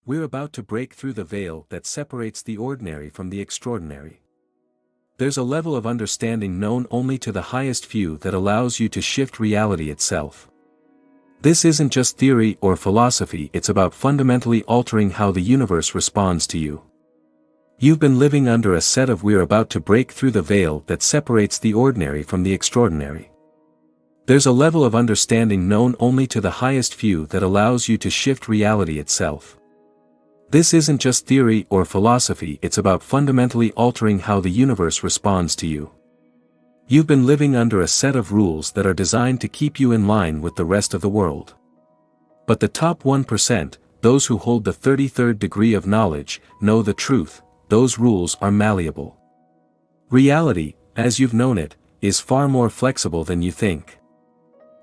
We're about to break through the veil that separates the ordinary from the extraordinary. There's a level of understanding known only to the highest few that allows you to shift reality itself. This isn't just theory or philosophy, it's about fundamentally altering how the universe responds to you. You've been living under a set of we're about to break through the veil that separates the ordinary from the extraordinary. There's a level of understanding known only to the highest few that allows you to shift reality itself. This isn't just theory or philosophy, it's about fundamentally altering how the universe responds to you. You've been living under a set of rules that are designed to keep you in line with the rest of the world. But the top 1%, those who hold the 33rd degree of knowledge, know the truth. Those rules are malleable. Reality, as you've known it, is far more flexible than you think.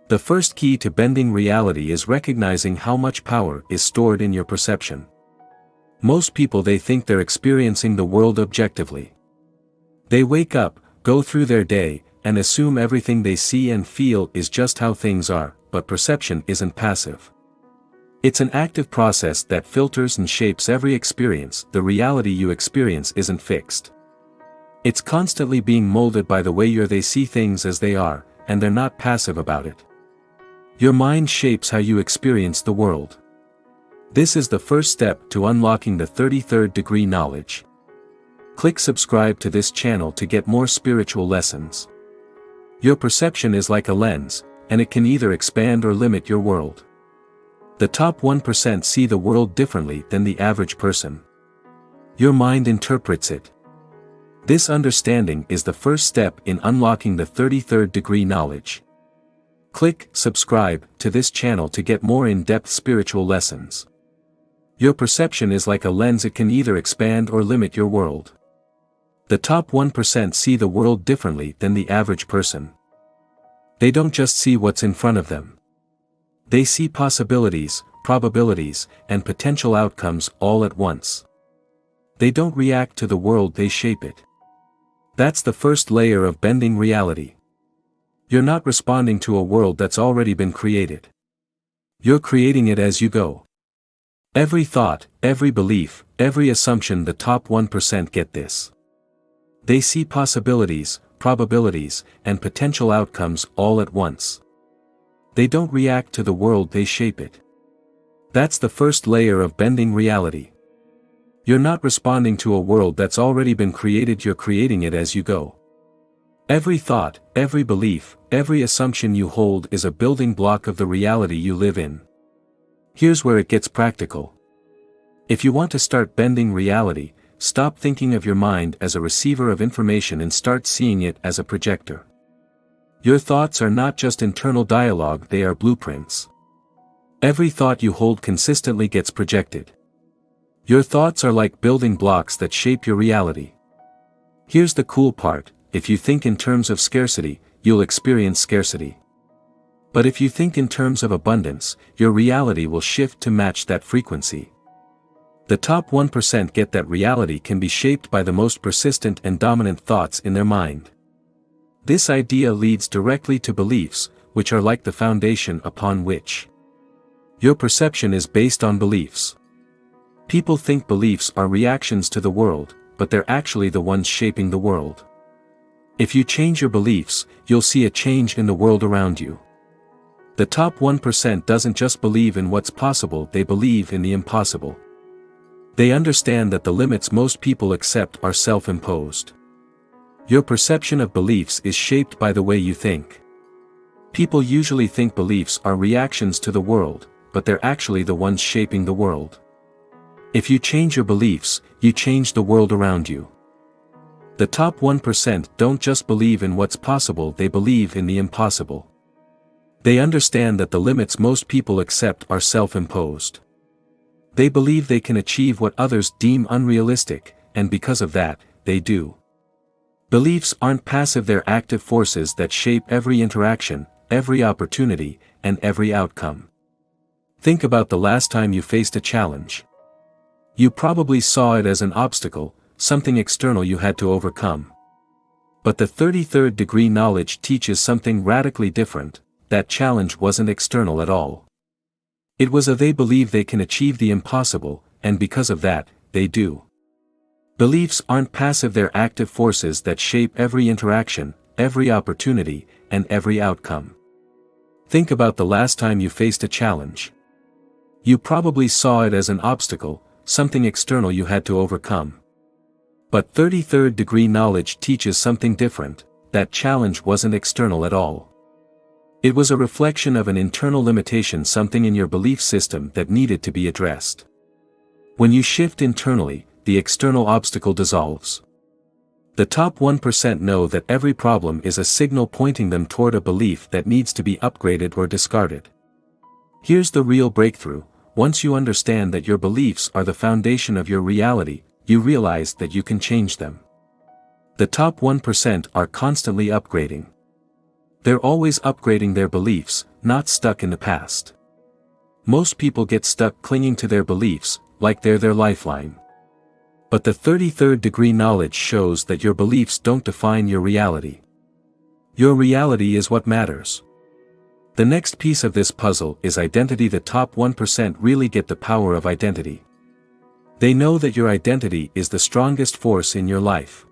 The first key to bending reality is recognizing how much power is stored in your perception. Most people, they think they're experiencing the world objectively. They wake up, go through their day, and assume everything they see and feel is just how things are, but perception isn't passive. It's an active process that filters and shapes every experience. The reality you experience isn't fixed. It's constantly being molded by the way they see things as they are, and they're not passive about it. Your mind shapes how you experience the world. This is the first step to unlocking the 33rd degree knowledge. Click subscribe to this channel to get more spiritual lessons. Your perception is like a lens, and it can either expand or limit your world. The top 1% see the world differently than the average person. Your mind interprets it. This understanding is the first step in unlocking the 33rd degree knowledge. Click subscribe to this channel to get more in-depth spiritual lessons. Your perception is like a lens, it can either expand or limit your world. The top 1% see the world differently than the average person. They don't just see what's in front of them. They see possibilities, probabilities, and potential outcomes all at once. They don't react to the world, they shape it. That's the first layer of bending reality. You're not responding to a world that's already been created. You're creating it as you go. Every thought, every belief, every assumption, the top 1% get this. They see possibilities, probabilities, and potential outcomes all at once. They don't react to the world, they shape it. That's the first layer of bending reality. You're not responding to a world that's already been created, you're creating it as you go. Every thought, every belief, every assumption you hold is a building block of the reality you live in. Here's where it gets practical. If you want to start bending reality, stop thinking of your mind as a receiver of information and start seeing it as a projector. Your thoughts are not just internal dialogue, they are blueprints. Every thought you hold consistently gets projected. Your thoughts are like building blocks that shape your reality. Here's the cool part, if you think in terms of scarcity, you'll experience scarcity. But if you think in terms of abundance, your reality will shift to match that frequency. The top 1% get that reality can be shaped by the most persistent and dominant thoughts in their mind. This idea leads directly to beliefs, which are like the foundation upon which your perception is based on beliefs. People think beliefs are reactions to the world, but they're actually the ones shaping the world. If you change your beliefs, you'll see a change in the world around you. The top 1% doesn't just believe in what's possible, they believe in the impossible. They understand that the limits most people accept are self-imposed. Your perception of beliefs is shaped by the way you think. People usually think beliefs are reactions to the world, but they're actually the ones shaping the world. If you change your beliefs, you change the world around you. The top 1% don't just believe in what's possible, they believe in the impossible. They understand that the limits most people accept are self-imposed. They believe they can achieve what others deem unrealistic, and because of that, they do. Beliefs aren't passive, they're active forces that shape every interaction, every opportunity, and every outcome. Think about the last time you faced a challenge. You probably saw it as an obstacle, something external you had to overcome. But the 33rd degree knowledge teaches something radically different. That challenge wasn't external at all. It was they believe they can achieve the impossible, and because of that, they do. Beliefs aren't passive, they're active forces that shape every interaction, every opportunity, and every outcome. Think about the last time you faced a challenge. You probably saw it as an obstacle, something external you had to overcome. But 33rd degree knowledge teaches something different. That challenge wasn't external at all. It was a reflection of an internal limitation, something in your belief system that needed to be addressed. When you shift internally, the external obstacle dissolves. The top 1% know that every problem is a signal pointing them toward a belief that needs to be upgraded or discarded. Here's the real breakthrough: once you understand that your beliefs are the foundation of your reality, you realize that you can change them. The top 1% are constantly upgrading. They're always upgrading their beliefs, not stuck in the past. Most people get stuck clinging to their beliefs, like they're their lifeline. But the 33rd degree knowledge shows that your beliefs don't define your reality. Your reality is what matters. The next piece of this puzzle is identity. The top 1% really get the power of identity. They know that your identity is the strongest force in your life.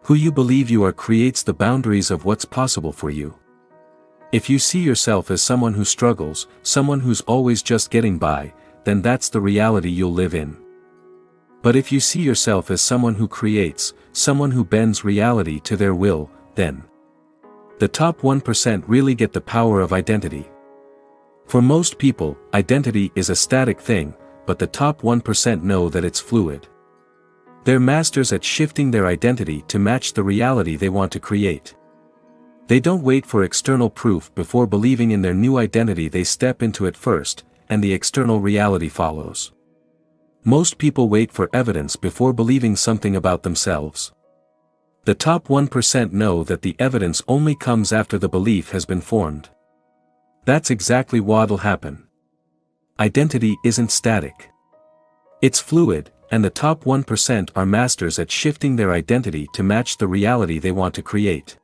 Who you believe you are creates the boundaries of what's possible for you. If you see yourself as someone who struggles, someone who's always just getting by, then that's the reality you'll live in. But if you see yourself as someone who creates, someone who bends reality to their will, then the top 1% really get the power of identity. For most people, identity is a static thing, but the top 1% know that it's fluid. They're masters at shifting their identity to match the reality they want to create. They don't wait for external proof before believing in their new identity. They step into it first, and the external reality follows. Most people wait for evidence before believing something about themselves. The top 1% know that the evidence only comes after the belief has been formed. That's exactly what'll happen. Identity isn't static. It's fluid, and the top 1% are masters at shifting their identity to match the reality they want to create.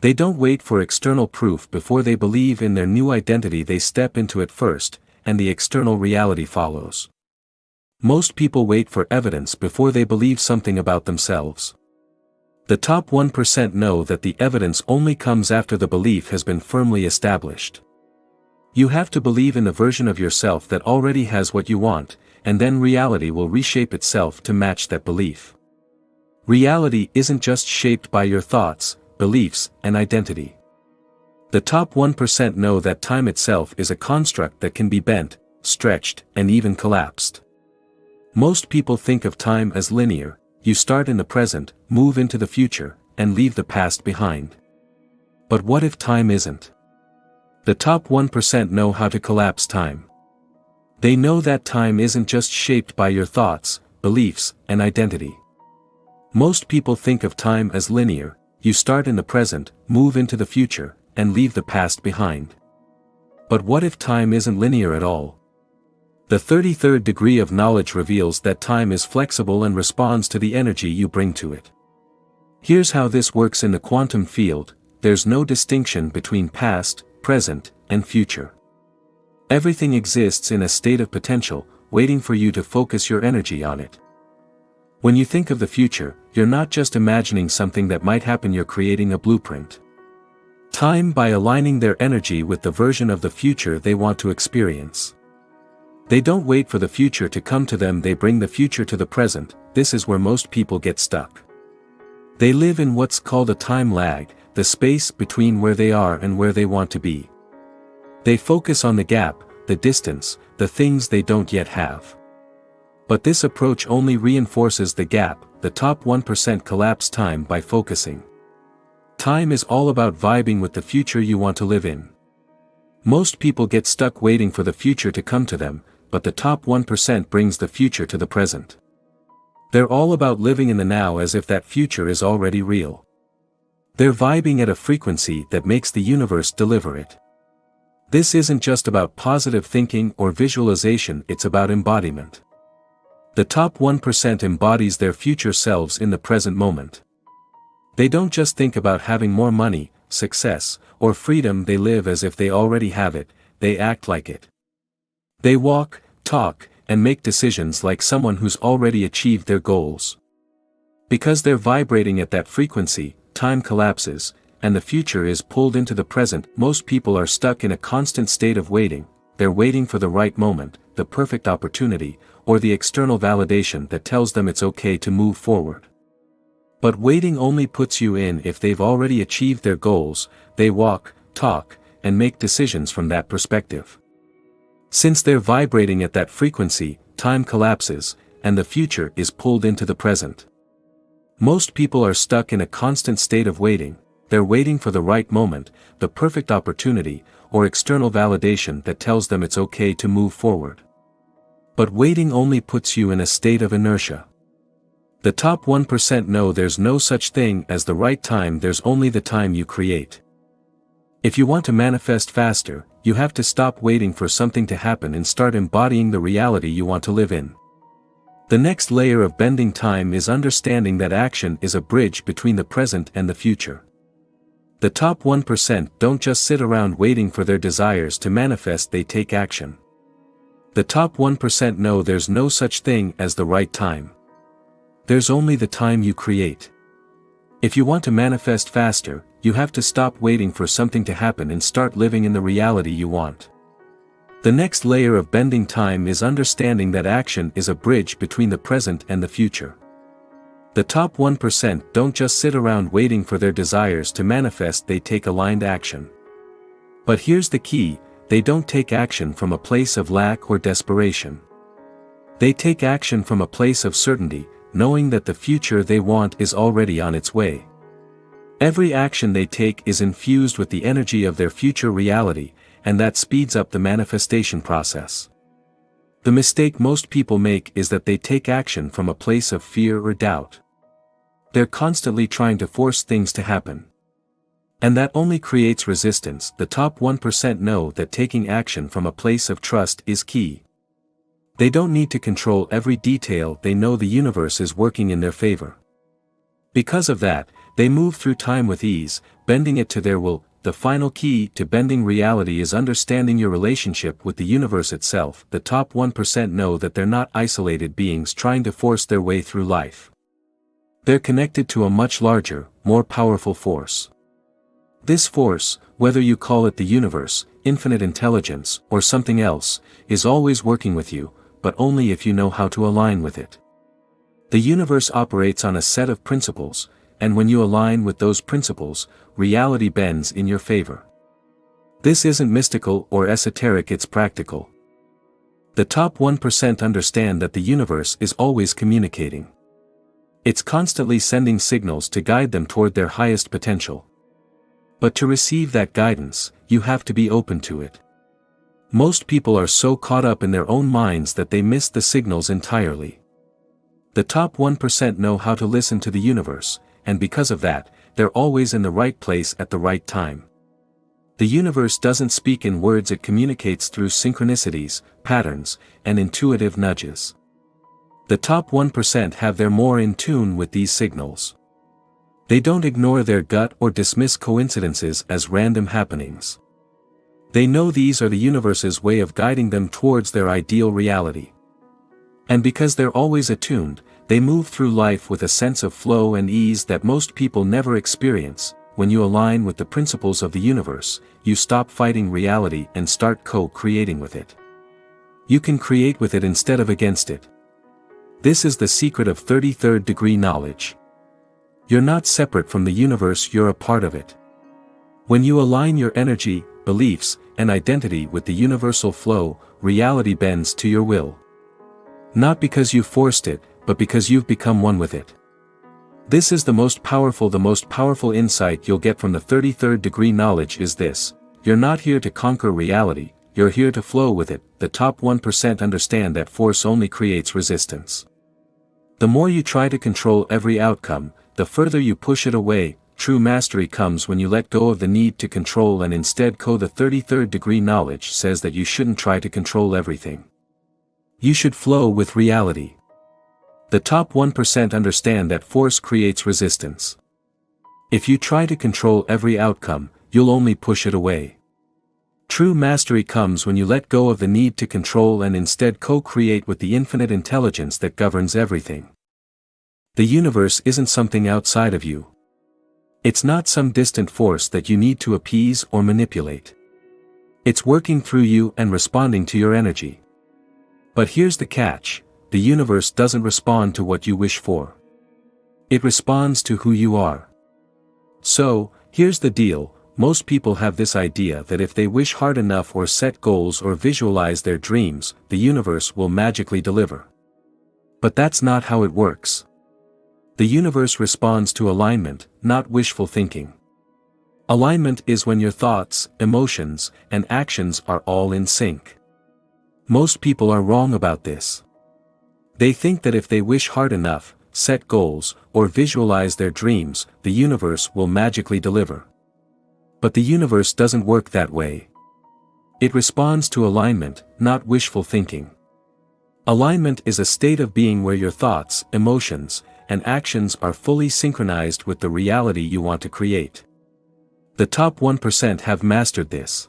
They don't wait for external proof before they believe in their new identity. They step into it first, and the external reality follows. Most people wait for evidence before they believe something about themselves. The top 1% know that the evidence only comes after the belief has been firmly established. You have to believe in the version of yourself that already has what you want, and then reality will reshape itself to match that belief. Reality isn't just shaped by your thoughts, beliefs, and identity. The top 1% know that time itself is a construct that can be bent, stretched, and even collapsed. Most people think of time as linear: you start in the present, move into the future, and leave the past behind. But what if time isn't? The top 1% know how to collapse time. They know that time isn't just shaped by your thoughts, beliefs, and identity. Most people think of time as linear: you start in the present, move into the future, and leave the past behind. But what if time isn't linear at all? The 33rd degree of knowledge reveals that time is flexible and responds to the energy you bring to it. Here's how this works in the quantum field: there's no distinction between past, present, and future. Everything exists in a state of potential, waiting for you to focus your energy on it. When you think of the future, you're not just imagining something that might happen, you're creating a blueprint. Time by aligning their energy with the version of the future they want to experience. They don't wait for the future to come to them, they bring the future to the present. This is where most people get stuck. They live in what's called a time lag, the space between where they are and where they want to be. They focus on the gap, the distance, the things they don't yet have. But this approach only reinforces the gap. The top 1% collapse time by focusing. Time is all about vibing with the future you want to live in. Most people get stuck waiting for the future to come to them, but the top 1% brings the future to the present. They're all about living in the now as if that future is already real. They're vibing at a frequency that makes the universe deliver it. This isn't just about positive thinking or visualization, it's about embodiment. The top 1% embodies their future selves in the present moment. They don't just think about having more money, success, or freedom, they live as if they already have it, they act like it. They walk, talk, and make decisions like someone who's already achieved their goals. Because they're vibrating at that frequency, time collapses, and the future is pulled into the present. Most people are stuck in a constant state of waiting. They're waiting for the right moment, the perfect opportunity, or the external validation that tells them it's okay to move forward. But waiting only puts you in if they've already achieved their goals. They walk, talk, and make decisions from that perspective. Since they're vibrating at that frequency, time collapses, and the future is pulled into the present. Most people are stuck in a constant state of waiting. They're waiting for the right moment, the perfect opportunity, or external validation that tells them it's okay to move forward. But waiting only puts you in a state of inertia. The top 1% know there's no such thing as the right time, there's only the time you create. If you want to manifest faster, you have to stop waiting for something to happen and start embodying the reality you want to live in. The next layer of bending time is understanding that action is a bridge between the present and the future. The top 1% don't just sit around waiting for their desires to manifest, they take action. The top 1% know there's no such thing as the right time. There's only the time you create. If you want to manifest faster, you have to stop waiting for something to happen and start living in the reality you want. The next layer of bending time is understanding that action is a bridge between the present and the future. The top 1% don't just sit around waiting for their desires to manifest, they take aligned action. But here's the key, they don't take action from a place of lack or desperation. They take action from a place of certainty, knowing that the future they want is already on its way. Every action they take is infused with the energy of their future reality, and that speeds up the manifestation process. The mistake most people make is that they take action from a place of fear or doubt. They're constantly trying to force things to happen. And that only creates resistance. The top 1% know that taking action from a place of trust is key. They don't need to control every detail, they know the universe is working in their favor. Because of that, they move through time with ease, bending it to their will. The final key to bending reality is understanding your relationship with the universe itself. The top 1% know that they're not isolated beings trying to force their way through life. They're connected to a much larger, more powerful force. This force, whether you call it the universe, infinite intelligence, or something else, is always working with you, but only if you know how to align with it. The universe operates on a set of principles, and when you align with those principles, reality bends in your favor. This isn't mystical or esoteric, it's practical. The top 1% understand that the universe is always communicating. It's constantly sending signals to guide them toward their highest potential. But to receive that guidance, you have to be open to it. Most people are so caught up in their own minds that they miss the signals entirely. The top 1% know how to listen to the universe, and because of that, they're always in the right place at the right time. The universe doesn't speak in words, it communicates through synchronicities, patterns, and intuitive nudges. The top 1% have their more in tune with these signals. They don't ignore their gut or dismiss coincidences as random happenings. They know these are the universe's way of guiding them towards their ideal reality. And because they're always attuned, they move through life with a sense of flow and ease that most people never experience. When you align with the principles of the universe, you stop fighting reality and start co-creating with it. You can create with it instead of against it. This is the secret of 33rd degree knowledge. You're not separate from the universe, you're a part of it. When you align your energy, beliefs, and identity with the universal flow, reality bends to your will. Not because you forced it, but because you've become one with it. This is the most powerful insight you'll get from the 33rd degree knowledge is this: you're not here to conquer reality, you're here to flow with it. The top 1% understand that force only creates resistance. The more you try to control every outcome, the further you push it away. True mastery comes when you let go of the need to control and instead the 33rd degree knowledge says that you shouldn't try to control everything. You should flow with reality. The top 1% understand that force creates resistance. If you try to control every outcome, you'll only push it away. True mastery comes when you let go of the need to control and instead co-create with the infinite intelligence that governs everything. The universe isn't something outside of you. It's not some distant force that you need to appease or manipulate. It's working through you and responding to your energy. But here's the catch: the universe doesn't respond to what you wish for. It responds to who you are. So, here's the deal: most people have this idea that if they wish hard enough or set goals or visualize their dreams, the universe will magically deliver. But that's not how it works. The universe responds to alignment, not wishful thinking. Alignment is when your thoughts, emotions, and actions are all in sync. Most people are wrong about this. They think that if they wish hard enough, set goals, or visualize their dreams, the universe will magically deliver. But the universe doesn't work that way. It responds to alignment, not wishful thinking. Alignment is a state of being where your thoughts, emotions, and actions are fully synchronized with the reality you want to create. The top 1% have mastered this.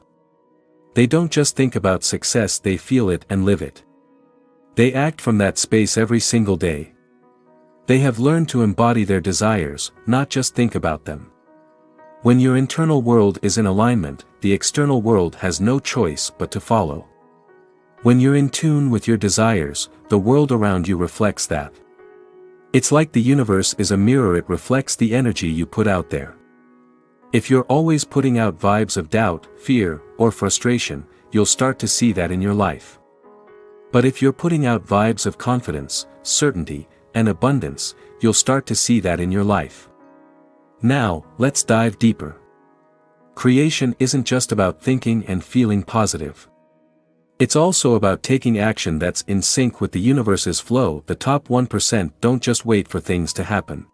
They don't just think about success, they feel it and live it. They act from that space every single day. They have learned to embody their desires, not just think about them. When your internal world is in alignment, the external world has no choice but to follow. When you're in tune with your desires, the world around you reflects that. It's like the universe is a mirror, it reflects the energy you put out there. If you're always putting out vibes of doubt, fear, or frustration, you'll start to see that in your life. But if you're putting out vibes of confidence, certainty, and abundance, you'll start to see that in your life. Now, let's dive deeper. Creation isn't just about thinking and feeling positive. It's also about taking action that's in sync with the universe's flow. The top 1% don't just wait for things to happen.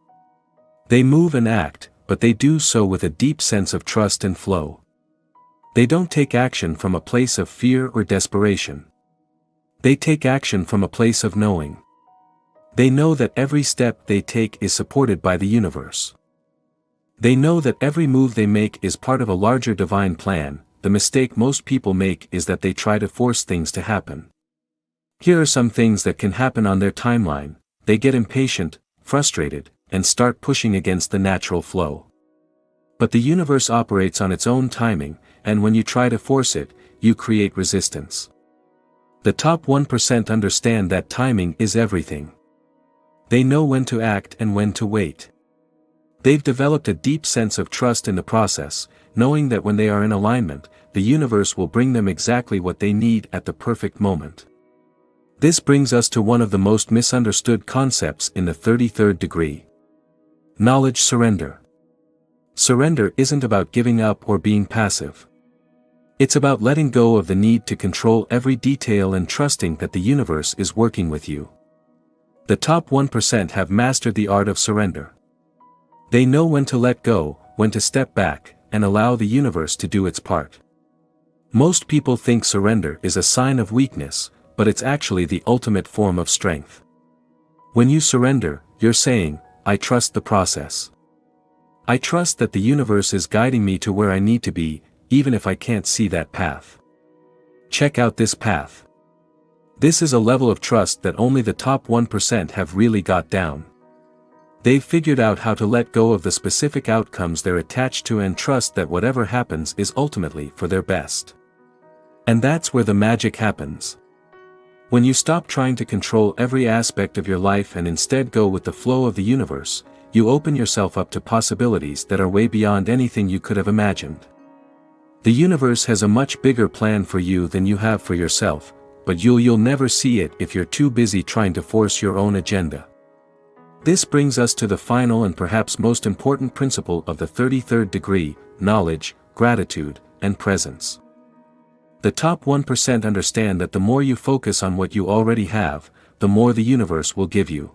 They move and act, but they do so with a deep sense of trust and flow. They don't take action from a place of fear or desperation. They take action from a place of knowing. They know that every step they take is supported by the universe. They know that every move they make is part of a larger divine plan. The mistake most people make is that they try to force things to happen. Here are some things that can happen on their timeline. They get impatient, frustrated, and start pushing against the natural flow. But the universe operates on its own timing, and when you try to force it, you create resistance. The top 1% understand that timing is everything. They know when to act and when to wait. They've developed a deep sense of trust in the process, knowing that when they are in alignment, the universe will bring them exactly what they need at the perfect moment. This brings us to one of the most misunderstood concepts in the 33rd degree. Knowledge surrender. Surrender isn't about giving up or being passive. It's about letting go of the need to control every detail and trusting that the universe is working with you. The top 1% have mastered the art of surrender. They know when to let go, when to step back, and allow the universe to do its part. Most people think surrender is a sign of weakness, but it's actually the ultimate form of strength. When you surrender, you're saying, I trust the process. I trust that the universe is guiding me to where I need to be, even if I can't see that path. Check out this path. This is a level of trust that only the top 1% have really got down. They've figured out how to let go of the specific outcomes they're attached to and trust that whatever happens is ultimately for their best. And that's where the magic happens. When you stop trying to control every aspect of your life and instead go with the flow of the universe, you open yourself up to possibilities that are way beyond anything you could have imagined. The universe has a much bigger plan for you than you have for yourself, but you'll never see it if you're too busy trying to force your own agenda. This brings us to the final and perhaps most important principle of the 33rd degree: knowledge, gratitude, and presence. The top 1% understand that the more you focus on what you already have, the more the universe will give you.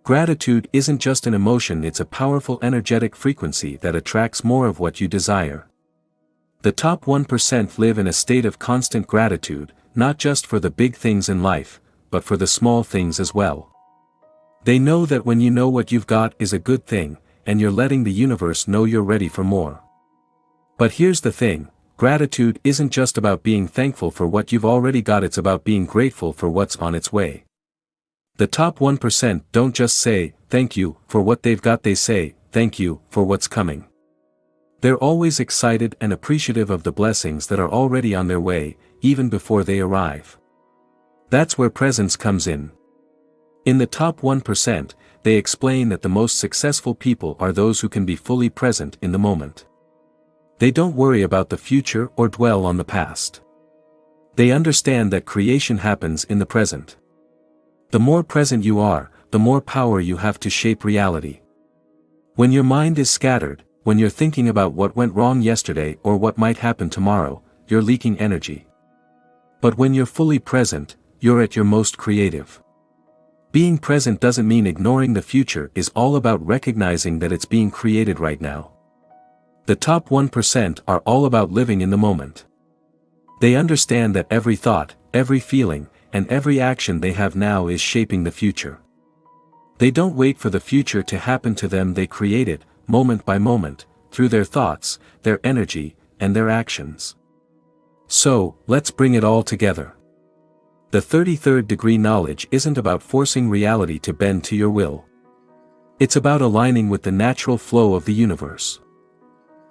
Gratitude isn't just an emotion, it's a powerful energetic frequency that attracts more of what you desire. The top 1% live in a state of constant gratitude, not just for the big things in life, but for the small things as well. They know that when you know what you've got is a good thing, and you're letting the universe know you're ready for more. But here's the thing: gratitude isn't just about being thankful for what you've already got, it's about being grateful for what's on its way. The top 1% don't just say, thank you, for what they've got, they say, thank you, for what's coming. They're always excited and appreciative of the blessings that are already on their way, even before they arrive. That's where presence comes in. In the top 1%, they explain that the most successful people are those who can be fully present in the moment. They don't worry about the future or dwell on the past. They understand that creation happens in the present. The more present you are, the more power you have to shape reality. When your mind is scattered, when you're thinking about what went wrong yesterday or what might happen tomorrow, you're leaking energy. But when you're fully present, you're at your most creative. Being present doesn't mean ignoring the future, it's all about recognizing that it's being created right now. The top 1% are all about living in the moment. They understand that every thought, every feeling, and every action they have now is shaping the future. They don't wait for the future to happen to them, they create it, moment by moment, through their thoughts, their energy, and their actions. So, let's bring it all together. The 33rd degree knowledge isn't about forcing reality to bend to your will. It's about aligning with the natural flow of the universe.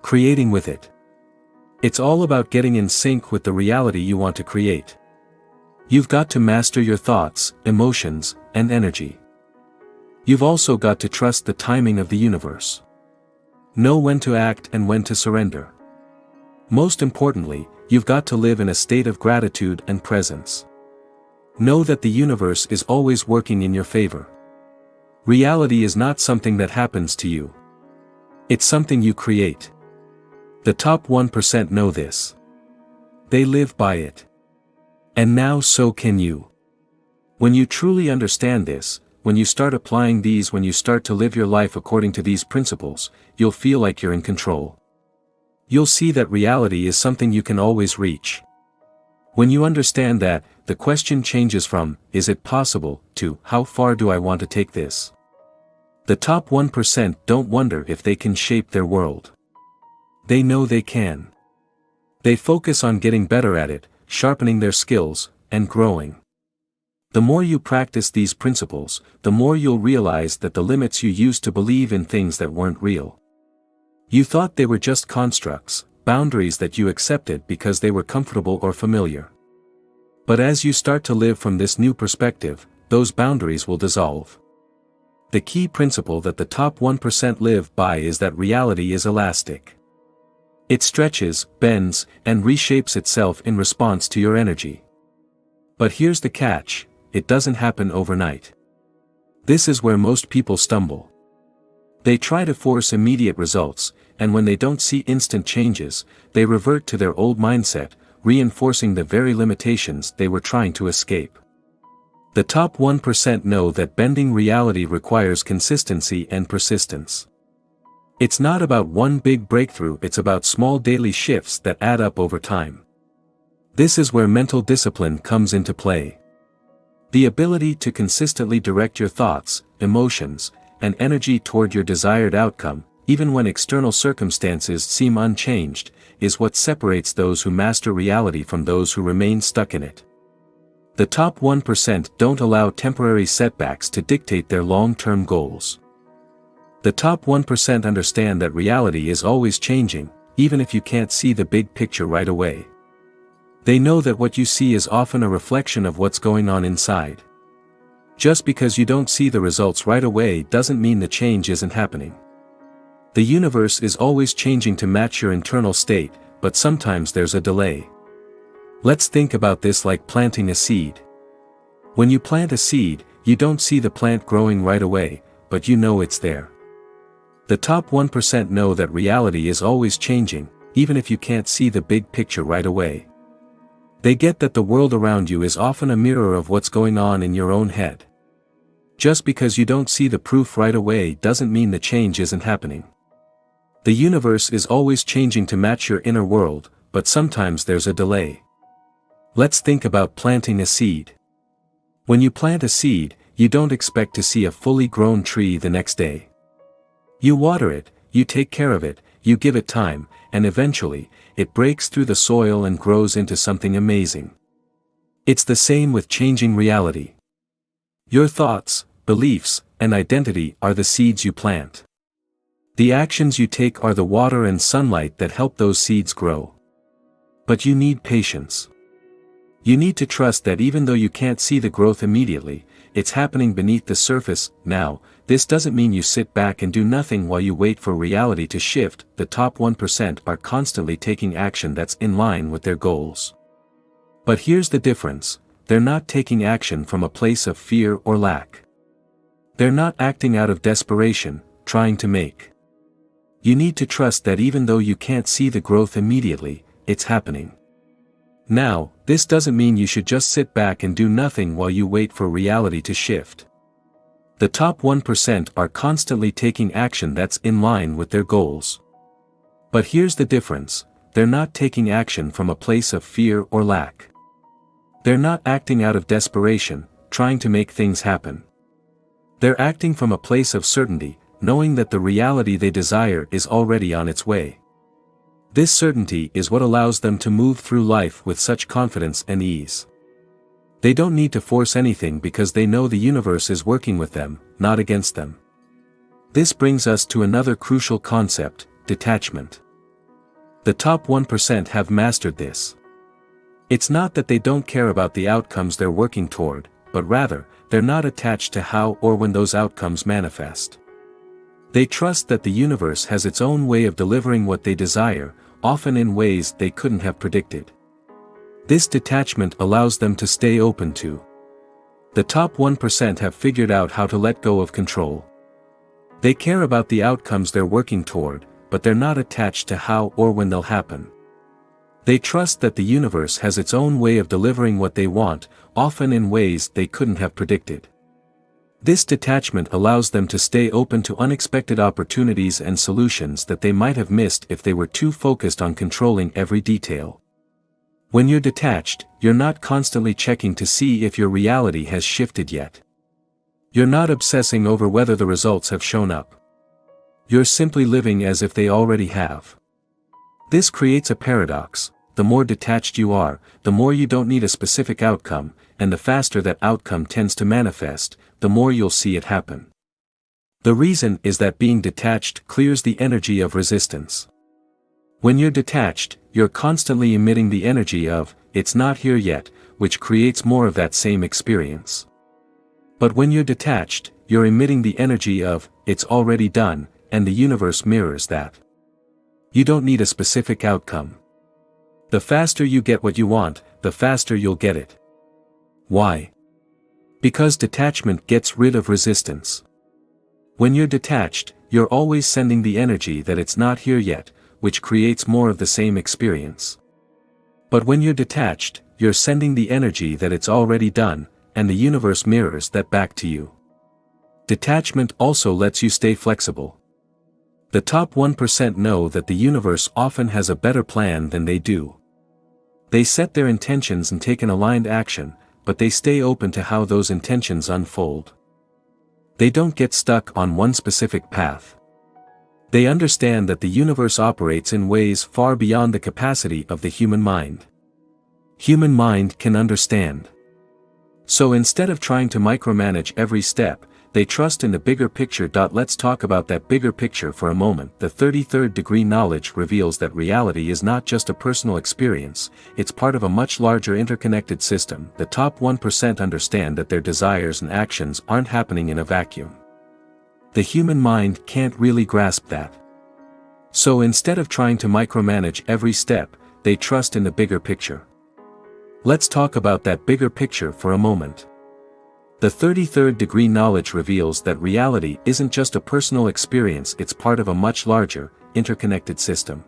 Creating with it. It's all about getting in sync with the reality you want to create. You've got to master your thoughts, emotions, and energy. You've also got to trust the timing of the universe. Know when to act and when to surrender. Most importantly, you've got to live in a state of gratitude and presence. Know that the universe is always working in your favor. Reality is not something that happens to you. It's something you create. The top 1% know this. They live by it. And now so can you. When you truly understand this, when you start applying these, when you start to live your life according to these principles, you'll feel like you're in control. You'll see that reality is something you can always reach. When you understand that, the question changes from, is it possible, to, how far do I want to take this? The top 1% don't wonder if they can shape their world. They know they can. They focus on getting better at it, sharpening their skills, and growing. The more you practice these principles, the more you'll realize that the limits you used to believe in things that weren't real. You thought they were just constructs, boundaries that you accepted because they were comfortable or familiar. But as you start to live from this new perspective, those boundaries will dissolve. The key principle that the top 1% live by is that reality is elastic. It stretches, bends, and reshapes itself in response to your energy. But here's the catch. It doesn't happen overnight. This is where most people stumble. They try to force immediate results, and when they don't see instant changes, they revert to their old mindset, reinforcing the very limitations they were trying to escape. The top 1% know that bending reality requires consistency and persistence. It's not about one big breakthrough, it's about small daily shifts that add up over time. This is where mental discipline comes into play. The ability to consistently direct your thoughts, emotions, and energy toward your desired outcome, even when external circumstances seem unchanged, is what separates those who master reality from those who remain stuck in it. The top 1% don't allow temporary setbacks to dictate their long-term goals. The top 1% understand that reality is always changing, even if you can't see the big picture right away. They know that what you see is often a reflection of what's going on inside. Just because you don't see the results right away doesn't mean the change isn't happening. The universe is always changing to match your internal state, but sometimes there's a delay. Let's think about this like planting a seed. When you plant a seed, you don't see the plant growing right away, but you know it's there. The top 1% know that reality is always changing, even if you can't see the big picture right away. They get that the world around you is often a mirror of what's going on in your own head. Just because you don't see the proof right away doesn't mean the change isn't happening. The universe is always changing to match your inner world, but sometimes there's a delay. Let's think about planting a seed. When you plant a seed, you don't expect to see a fully grown tree the next day. You water it, you take care of it, you give it time, and eventually, it breaks through the soil and grows into something amazing. It's the same with changing reality. Your thoughts, beliefs, and identity are the seeds you plant. The actions you take are the water and sunlight that help those seeds grow. But you need patience. You need to trust that even though you can't see the growth immediately, it's happening beneath the surface. Now, this doesn't mean you sit back and do nothing while you wait for reality to shift. The top 1% are constantly taking action that's in line with their goals. But here's the difference: they're not taking action from a place of fear or lack. They're not acting out of desperation, trying to make. You need to trust that even though you can't see the growth immediately, it's happening. Now, this doesn't mean you should just sit back and do nothing while you wait for reality to shift. The top 1% are constantly taking action that's in line with their goals. But here's the difference: they're not taking action from a place of fear or lack. They're not acting out of desperation, trying to make things happen. They're acting from a place of certainty, knowing that the reality they desire is already on its way. This certainty is what allows them to move through life with such confidence and ease. They don't need to force anything because they know the universe is working with them, not against them. This brings us to another crucial concept: detachment. The top 1% have mastered this. It's not that they don't care about the outcomes they're working toward, but rather, they're not attached to how or when those outcomes manifest. They trust that the universe has its own way of delivering what they desire, often in ways they couldn't have predicted. This detachment allows them to stay open to. The top 1% have figured out how to let go of control. They care about the outcomes they're working toward, but they're not attached to how or when they'll happen. They trust that the universe has its own way of delivering what they want, often in ways they couldn't have predicted. This detachment allows them to stay open to unexpected opportunities and solutions that they might have missed if they were too focused on controlling every detail. When you're detached, you're not constantly checking to see if your reality has shifted yet. You're not obsessing over whether the results have shown up. You're simply living as if they already have. This creates a paradox: the more detached you are, the more you don't need a specific outcome, and the faster that outcome tends to manifest, the more you'll see it happen. The reason is that being detached clears the energy of resistance. When you're detached, you're constantly emitting the energy of, "it's not here yet," which creates more of that same experience. But when you're detached, you're emitting the energy of, "it's already done," and the universe mirrors that. You don't need a specific outcome. The faster you get what you want, the faster you'll get it. Why? Because detachment gets rid of resistance. When you're detached, you're always sending the energy that it's not here yet, which creates more of the same experience. But when you're detached, you're sending the energy that it's already done, and the universe mirrors that back to you. Detachment also lets you stay flexible. The top 1% know that the universe often has a better plan than they do. They set their intentions and take an aligned action, but they stay open to how those intentions unfold. They don't get stuck on one specific path. They understand that the universe operates in ways far beyond the capacity of the human mind. Human mind can understand. So instead of trying to micromanage every step, they trust in the bigger picture. Let's talk about that bigger picture for a moment. The 33rd degree knowledge reveals that reality is not just a personal experience, it's part of a much larger interconnected system. The top 1% understand that their desires and actions aren't happening in a vacuum. The human mind can't really grasp that. So instead of trying to micromanage every step, they trust in the bigger picture. Let's talk about that bigger picture for a moment. The 33rd degree knowledge reveals that reality isn't just a personal experience, it's part of a much larger, interconnected system.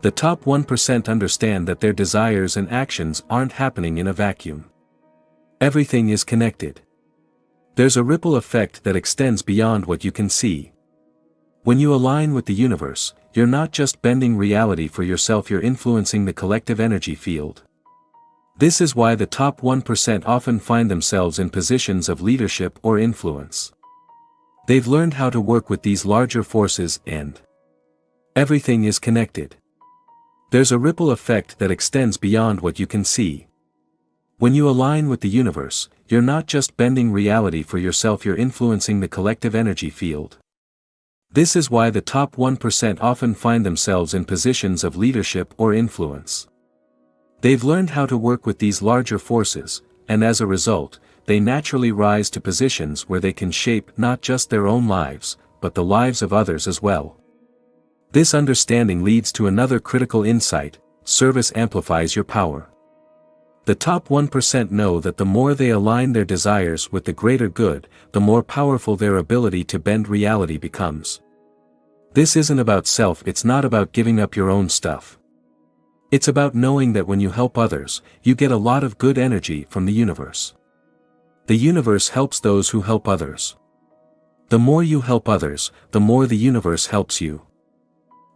The top 1% understand that their desires and actions aren't happening in a vacuum. Everything is connected. There's a ripple effect that extends beyond what you can see. When you align with the universe, you're not just bending reality for yourself, you're influencing the collective energy field. This is why the top 1% often find themselves in positions of leadership or influence. They've learned how to work with these larger forces and Everything is connected. There's a ripple effect that extends beyond what you can see. When you align with the universe, you're not just bending reality for yourself, you're influencing the collective energy field. This is why the top 1% often find themselves in positions of leadership or influence. They've learned how to work with these larger forces, and as a result, they naturally rise to positions where they can shape not just their own lives, but the lives of others as well. This understanding leads to another critical insight: service amplifies your power. The top 1% know that the more they align their desires with the greater good, the more powerful their ability to bend reality becomes. This isn't about self, it's not about giving up your own stuff. It's about knowing that when you help others, you get a lot of good energy from the universe. The universe helps those who help others. The more you help others, the more the universe helps you.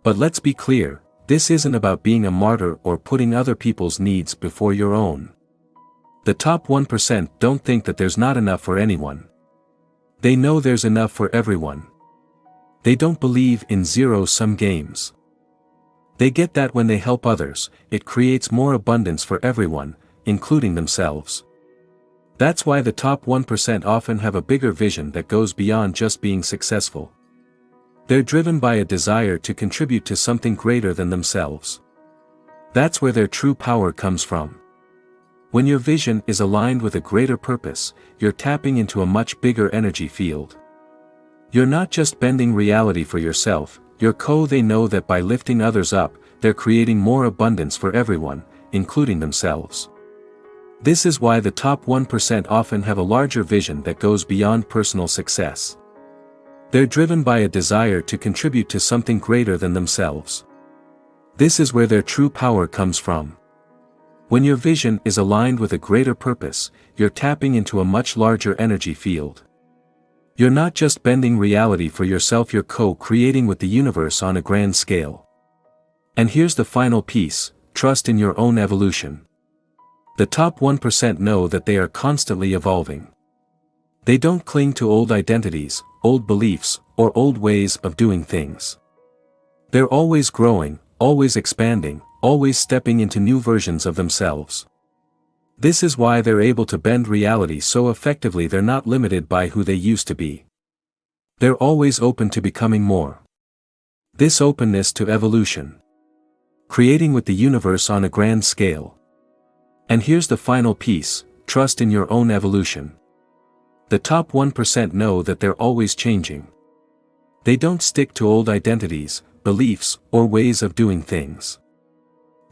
But let's be clear, this isn't about being a martyr or putting other people's needs before your own. The top 1% don't think that there's not enough for anyone. They know there's enough for everyone. They don't believe in zero-sum games. They get that when they help others, it creates more abundance for everyone, including themselves. That's why the top 1% often have a bigger vision that goes beyond just being successful. They're driven by a desire to contribute to something greater than themselves. That's where their true power comes from. When your vision is aligned with a greater purpose, you're tapping into a much bigger energy field. You're not just bending reality for yourself, they know that by lifting others up, they're creating more abundance for everyone, including themselves. This is why the top 1% often have a larger vision that goes beyond personal success. They're driven by a desire to contribute to something greater than themselves. This is where their true power comes from. When your vision is aligned with a greater purpose, you're tapping into a much larger energy field. You're not just bending reality for yourself, you're co-creating with the universe on a grand scale. And here's the final piece: trust in your own evolution. The top 1% know that they are constantly evolving. They don't cling to old identities, old beliefs, or old ways of doing things. They're always growing, always expanding, always stepping into new versions of themselves. This is why they're able to bend reality so effectively. They're not limited by who they used to be. They're always open to becoming more. This openness to evolution. Creating with the universe on a grand scale. And here's the final piece: trust in your own evolution. The top 1% know that they're always changing. They don't stick to old identities, beliefs, or ways of doing things.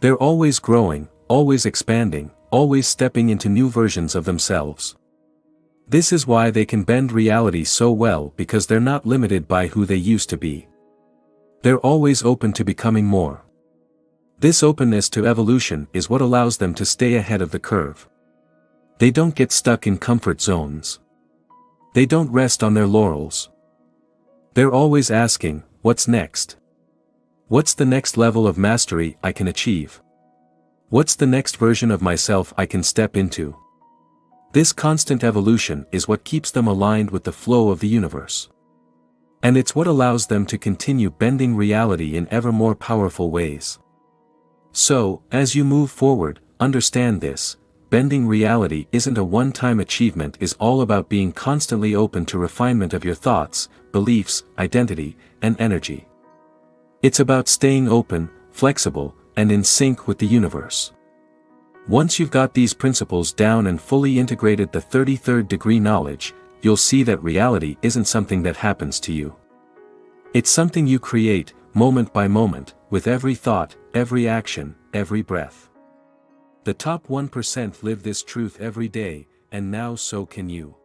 They're always growing, always expanding, always stepping into new versions of themselves. This is why they can bend reality so well, because they're not limited by who they used to be. They're always open to becoming more. This openness to evolution is what allows them to stay ahead of the curve. They don't get stuck in comfort zones. They don't rest on their laurels. They're always asking, what's next? What's the next level of mastery I can achieve? What's the next version of myself I can step into? This constant evolution is what keeps them aligned with the flow of the universe. And it's what allows them to continue bending reality in ever more powerful ways. So, as you move forward, understand this: bending reality isn't a one-time achievement. It's all about being constantly open to refinement of your thoughts, beliefs, identity, and energy. It's about staying open, flexible, and in sync with the universe. Once you've got these principles down and fully integrated the 33rd degree knowledge, you'll see that reality isn't something that happens to you. It's something you create, moment by moment, with every thought, every action, every breath. The top 1% live this truth every day, and now so can you.